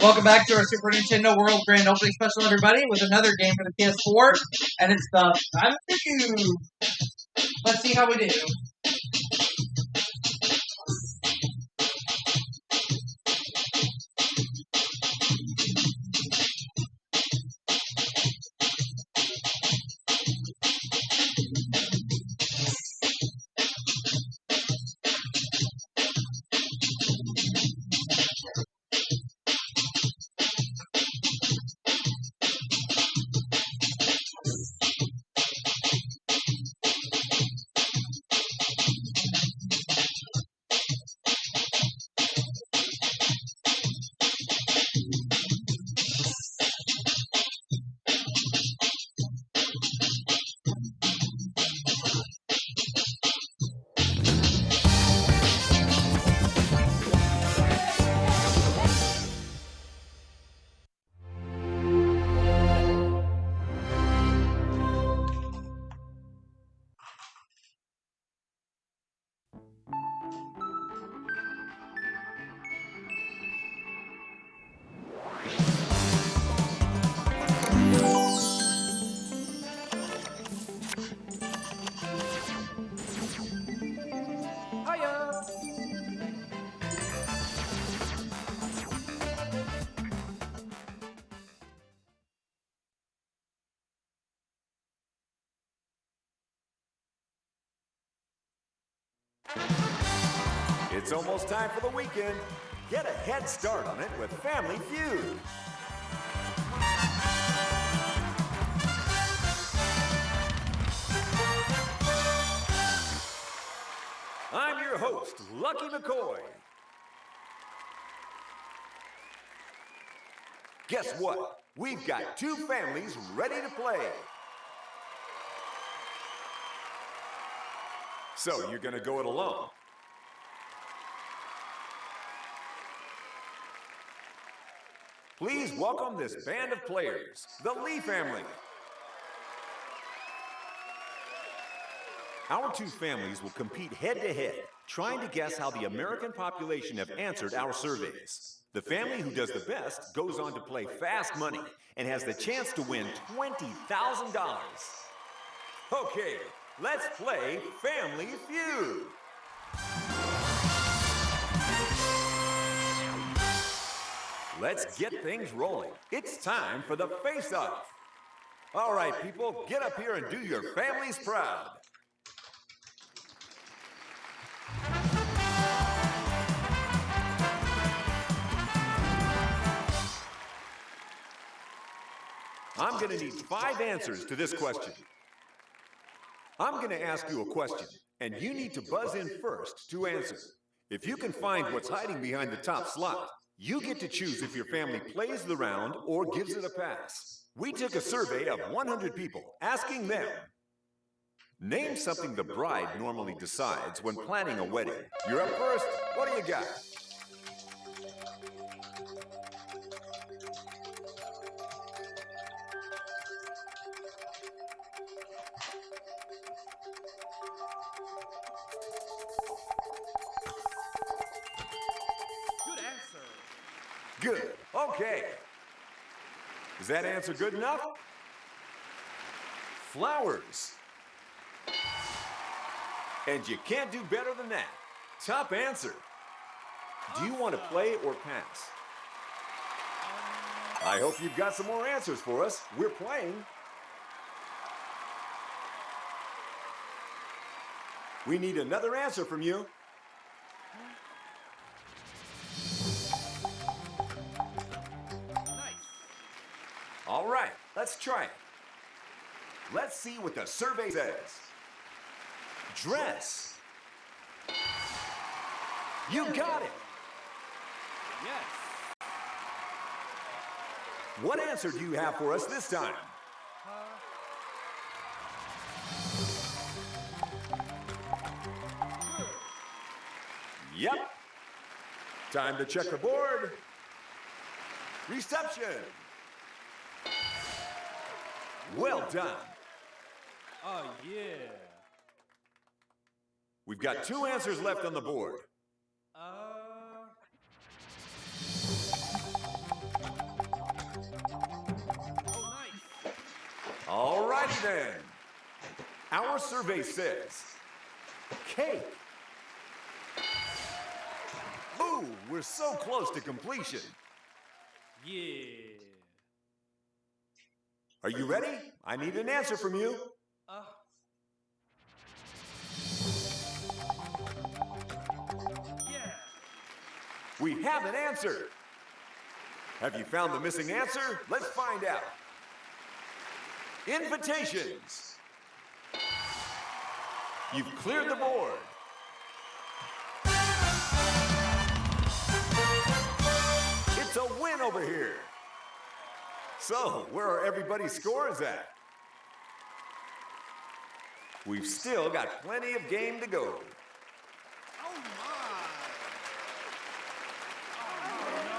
Welcome back to our Super Nintendo World Grand Opening Special, everybody, with another game for the PS4, and it's the Family Feud. Let's see how we do. It's almost time for the weekend. Get a head start on it with Family Feud. I'm your host, Lucky McCoy. Guess what? We've got two families ready to play. So you're gonna go it alone? Please welcome this band of players, the Lee family. Our two families will compete head-to-head, trying to guess how the American population have answered our surveys. The family who does the best goes on to play Fast Money and has the chance to win $20,000. Okay, let's play Family Feud. Let's get things rolling. It's time for the face-off. All right, people, get up here and do your families proud. I'm going to need 5 answers to this question. I'm going to ask you a question, and you need to buzz in first to answer. If you can find what's hiding behind the top slot, you get to choose if your family plays the round or gives it a pass. We took a survey of 100 people, asking them, name something the bride normally decides when planning a wedding. You're up first. What do you got? Good. Okay. Is that answer good enough? Flowers. And you can't do better than that. Top answer. Do you want to play or pass? I hope you've got some more answers for us. We're playing. We need another answer from you. All right, let's try it. Let's see what the survey says. Dress. You got it. Yes. What answer do you have for us this time? Yep. Time to check the board. Reception. Well done. Oh, yeah. We've got 2 answers left on the board. Alrighty then. Our survey says cake. Ooh, we're so close to completion. Yeah. Are you ready? I need an answer from you. Yeah. We have an answer. Have you found the missing answer? Let's find out. Invitations. You've cleared the board. It's a win over here. So, where are everybody's scores at? We've still got plenty of game to go. Oh my. Oh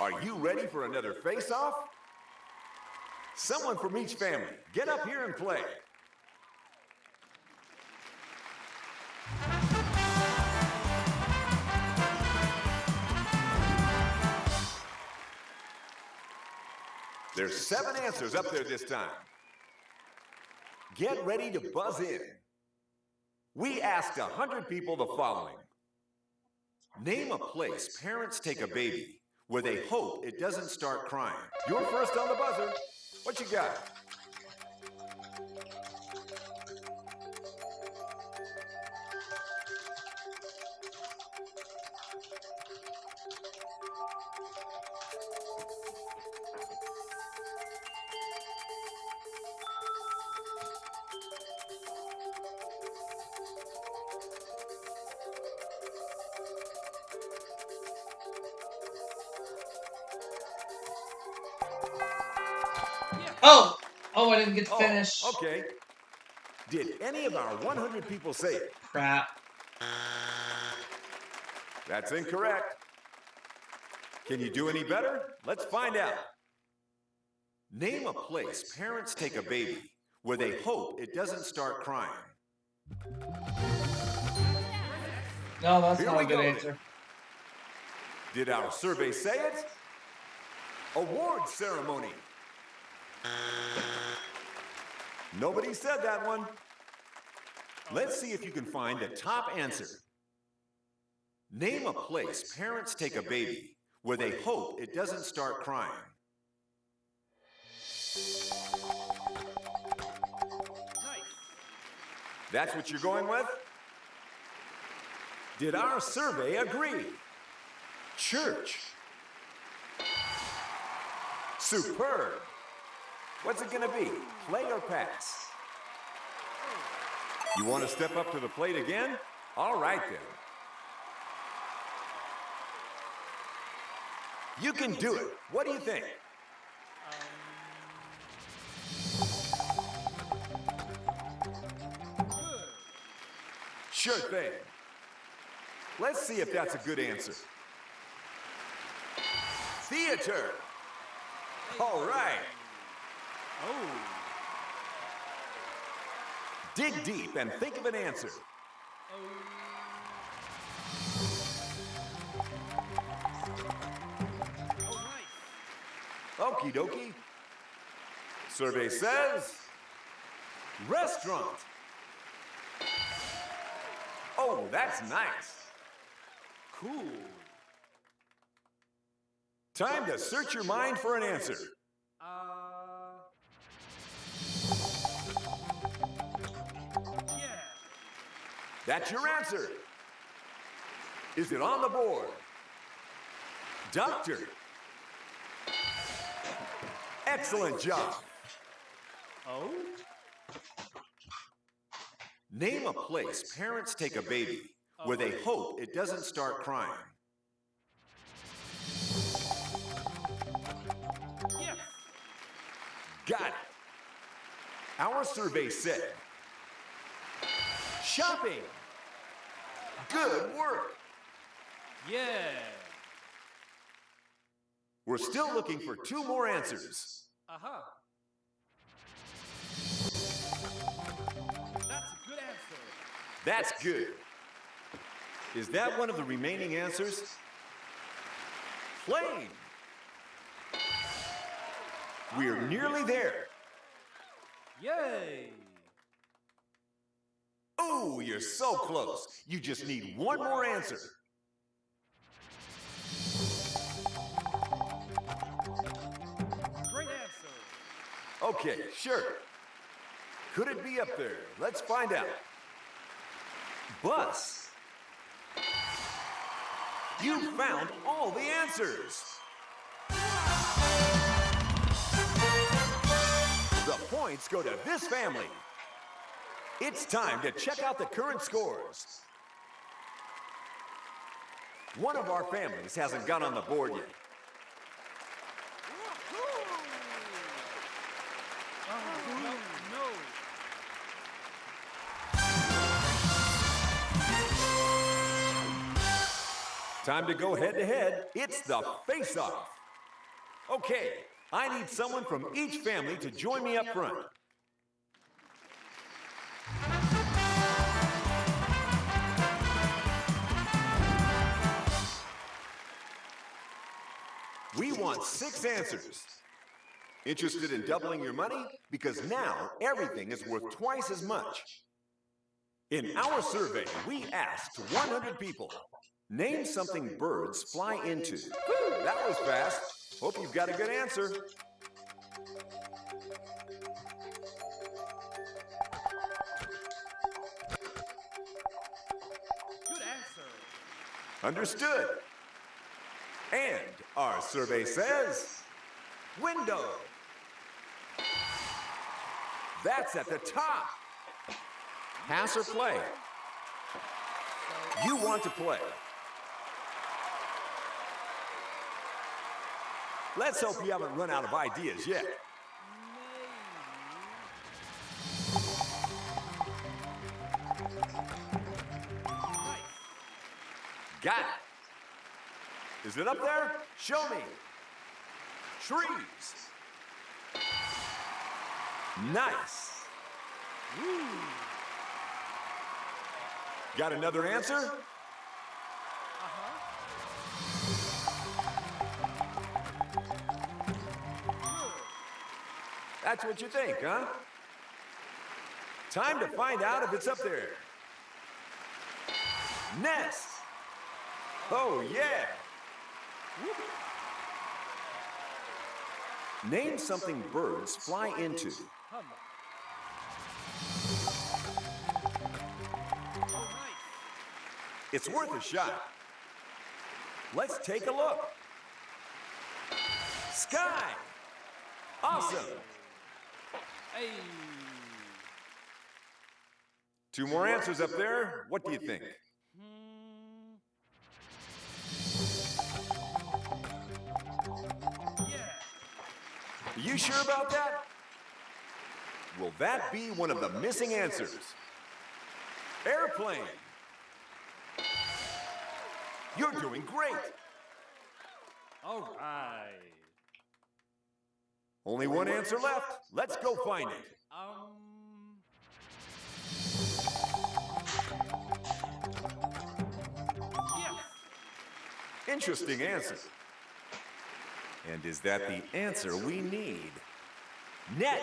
no. Are you ready for another face-off? Someone from each family, get up here and play. There's 7 answers up there this time. Get ready to buzz in. We asked 100 people the following. Name a place parents take a baby where they hope it doesn't start crying. You're first on the buzzer. What you got? Oh, I didn't get to finish. Okay. Did any of our 100 people say it? Crap. That's incorrect. Can you do any better? Let's find out. Name a place parents take a baby where they hope it doesn't start crying. No, that's Here not we a good go. answer. Did our survey say it? Award ceremony. Nobody said that one. Let's see if you can find the top answer. Name a place parents take a baby where they hope it doesn't start crying. Nice. That's what you're going with? Did our survey agree? Church. Superb. What's it gonna be? Play or pass? You want to step up to the plate again? All right then. You can do it. What do you think? Good. Sure thing. Let's see if that's a good answer. Theater. All right. Oh. Dig deep and think of an answer. Oh, nice. Okie dokie. Survey says restaurant. Oh, that's nice. Cool. Time to search your mind for an answer. Yeah. That's your answer. Is it on the board? Doctor. Excellent job. Oh? Name a place parents take a baby where they hope it doesn't start crying. Yeah. Got it. Our survey said shopping. Good work. Yeah. We're still looking for 2 more answers. Uh-huh. That's a good answer. That's good. Is that one of the remaining answers? Plane. We're nearly there. Yay! Oh, you're so close. You just need one more answer. Great answer. Okay, sure. Could it be up there? Let's find out. Bus. You found all the answers. The points go to this family. It's time to check out the current scores. One of our families hasn't got on the board yet. No, no. Time to go head-to-head. It's the face-off. Okay, I need someone from each family to join me up front. We want 6 answers. Interested in doubling your money? Because now everything is worth twice as much. In our survey, we asked 100 people, name something birds fly into. Whew, that was fast. Hope you've got a good answer. Good answer. Understood. And our survey says, window. That's at the top. Pass or play? You want to play. Let's hope you haven't run out of ideas yet. Nice. Got it. Is it up there? Show me. Trees. Nice. Woo. Got another answer? That's what you think, huh? Time to find out if it's up there. Nest. Oh, yeah. Name something birds fly into. Hum. Oh, nice. It's worth a shot. Let's take a look. Sky. Awesome. Hey. 2 more answers up there. What do you think? Yeah. Are you sure about that? Will that be one of the missing answers? Airplane. You're doing great. All right. Only one answer left. Let's go find it. Yes. Interesting answer. And is that the answer we need? Net.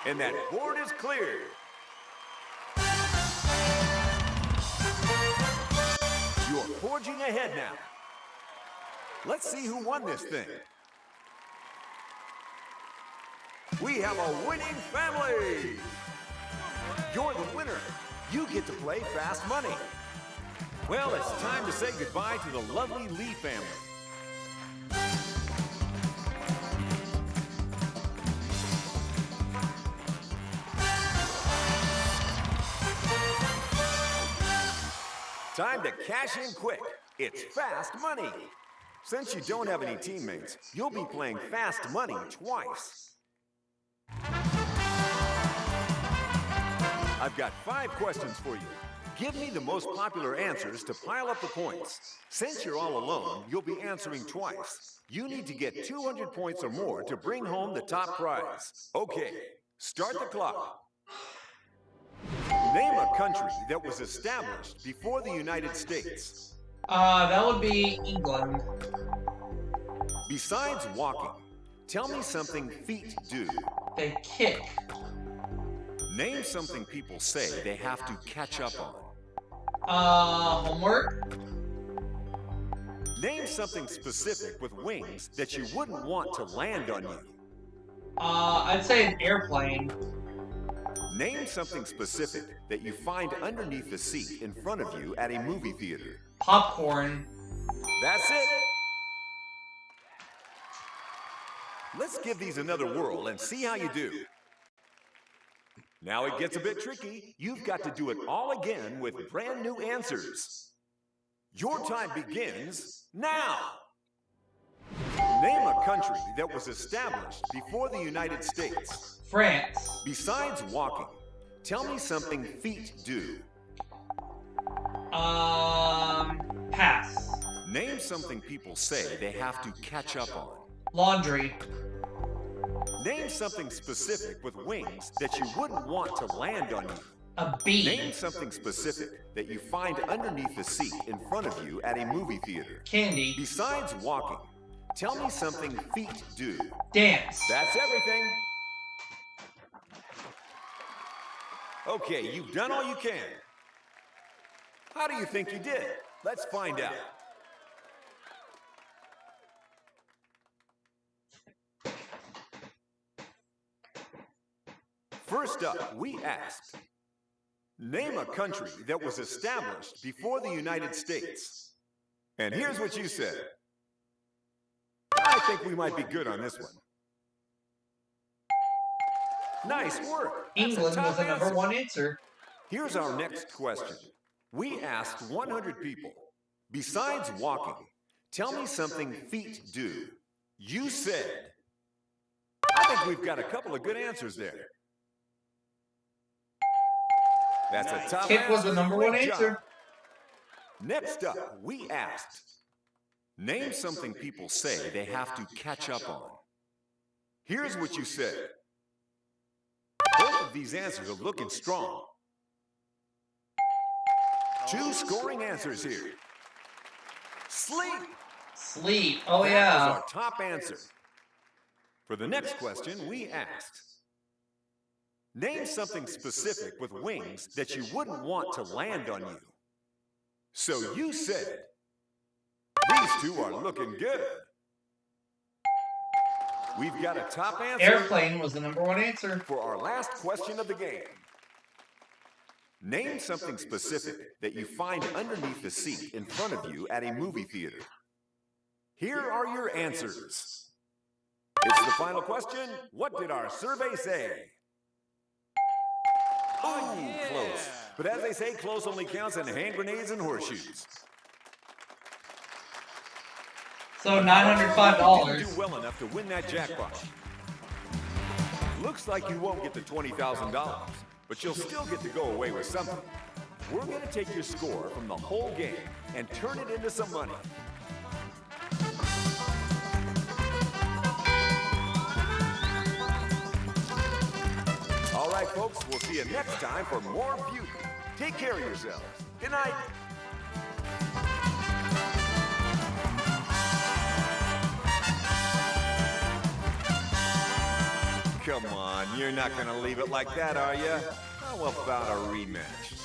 And that board is clear. You're forging ahead now. Let's see who won this thing. We have a winning family. You're the winner. You get to play Fast Money. Well, it's time to say goodbye to the lovely Lee family. Time to cash in quick. It's Fast Money. Since you don't have any teammates, you'll be playing Fast Money twice. I've got 5 questions for you. Give me the most popular answers to pile up the points. Since you're all alone, you'll be answering twice. You need to get 200 points or more to bring home the top prize. Okay, start the clock. Name a country that was established before the United States. That would be England. Besides walking, tell me something feet do. They kick. Name something people say they have to catch up on. Homework. Name something specific with wings that you wouldn't want to land on you. I'd say an airplane. Name something specific that you find underneath the seat in front of you at a movie theater. Popcorn. That's it. Let's give these another whirl and see how you do. Now it gets a bit tricky. You've got to do it all again with brand new answers. Your time begins now. Name a country that was established before the United States. France. Besides walking, tell me something feet do. Pass. Name something people say they have to catch up on. Laundry. Name something specific with wings that you wouldn't want to land on you. A bee. Name something specific that you find underneath the seat in front of you at a movie theater. Candy. Besides walking, tell me something feet do. Dance. That's everything. Okay, you've done all you can. How do you think you did? Let's find out. First up, we asked, name a country that was established before the United States. And here's what you said. I think we might be good on this one. Nice work. That's England top was the number answer. one answer. Here's our next question. We asked 100 people, besides walking, tell me something feet do. You said, I think we've got a couple of good answers there. That's a top Kick was the answer. number Great one job. answer. Next up, we asked, name something people say they have to catch up on. Here's what you said. Both of these answers are looking strong. Two scoring answers here. Sleep. Sleep. Oh, That was yeah. our top answer. For the next question, we asked, name something specific with wings that you wouldn't want to land on you. So you said, these two are looking good. We've got a top answer Airplane was the number one answer. for our last question of the game. Name something specific that you find underneath the seat in front of you at a movie theater. Here are your answers. It's the final question. What did our survey say? Oh, Ooh, yeah. close. But as they say, close only counts in hand grenades and horseshoes. So Didn't $905. do well enough to win that jackpot. Looks like you won't get the $20,000, but you'll still get to go away with something. We're going to take your score from the whole game and turn it into some money. All right, folks, we'll see you next time for more beauty. Take care of yourselves. Good night. Come on, you're not gonna leave it like that, are you? How about a rematch?